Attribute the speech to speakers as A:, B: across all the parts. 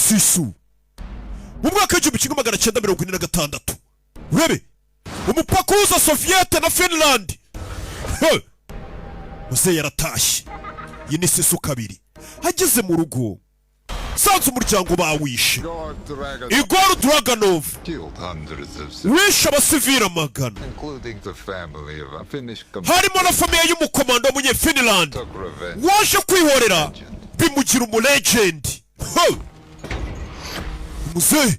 A: sisu mu mwaka w'igihumbi kimwe magana cyenda mirongo ine na gatandatu urebe umupaka uhuza Soviete na Finland muzehe yaratashye. Iyi ni sisu kabiri. Hageze mu rugo sanze umuryango bawishe. Igor Draganov wishe abasivili amagana harimo na famiye y'umukomando w'umunye-Finland waje kwihorera bimugira umulegendi. Muzehe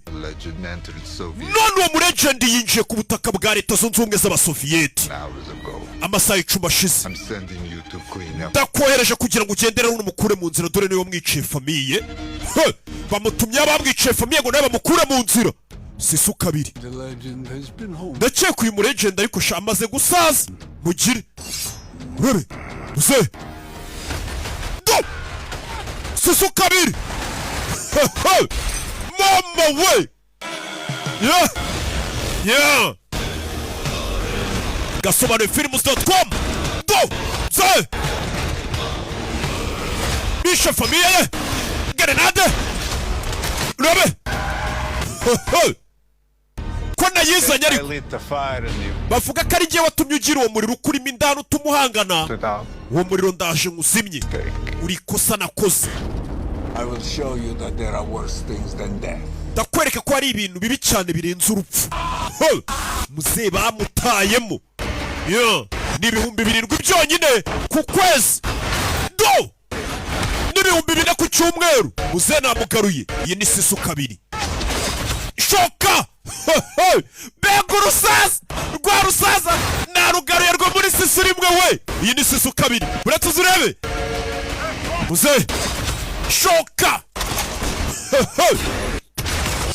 A: none uwo mulegendi yinjiye ku butaka bwa Leta Zunze Ubumwe z'Abasoviyeti amasaha 10 ashize. Ndakohereje kugira ngo ugendere n'umukure mu nzira, dore niyo mwiciye famiye. Bamutumye abamwiciye famiye ngo nawe bamukure mu nzira. Sisu kabiri. Ndakeka uyu mulegend ariko shamaze gusaza. Mugire urebe muzehe sisu kabiri. Mama we yeah gasobanuye films.com ze bishe famiye ye grenade urebe ko nayizanye ariko bavuga ko ari jye watumye ugira uwo muriro ukurimo indani utumuhangana. Uwo muriro ndaje nguzimye uri kosa nakoze.
B: I will show you that there are worse things than death.
A: Ndakwereka ko ari ibintu bibi cyane birenze urupfu. Muzehe bamutayemo ni 7,000 byonyine ku kwezi ni 2,000 ku cyumweru. Muzehe namugaruye. Iyi ni sisu kabiri. Shoka bega urusaza rwa rusaza narugaruye rwo muri sisu rimwe we. Iyi ni sisu kabiri. Uretse uzurebe muzehe shoka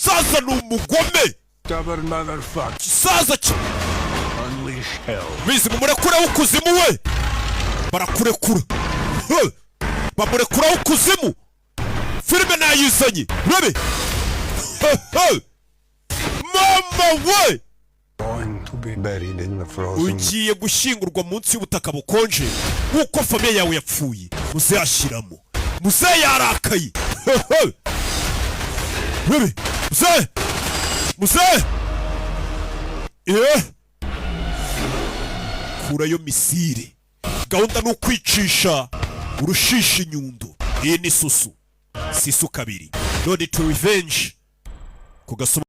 A: saza ni umugome saza bizi mumurekuraho ukuzimu we. Barakurekura bamurekuraho ukuzimu. Filime nayizanye urebe mama we ugiye gushyingurwa munsi y'ubutaka bukonje nk'uko famiye yawe yapfuye. Muzehe ashyiramo. Muzehe yarakaye. Urebe muzehe kurayo misire. Gahunda ni ukwicisha urushisha inyundo. Iyi ni sisu kabiri. Road to Revenge ku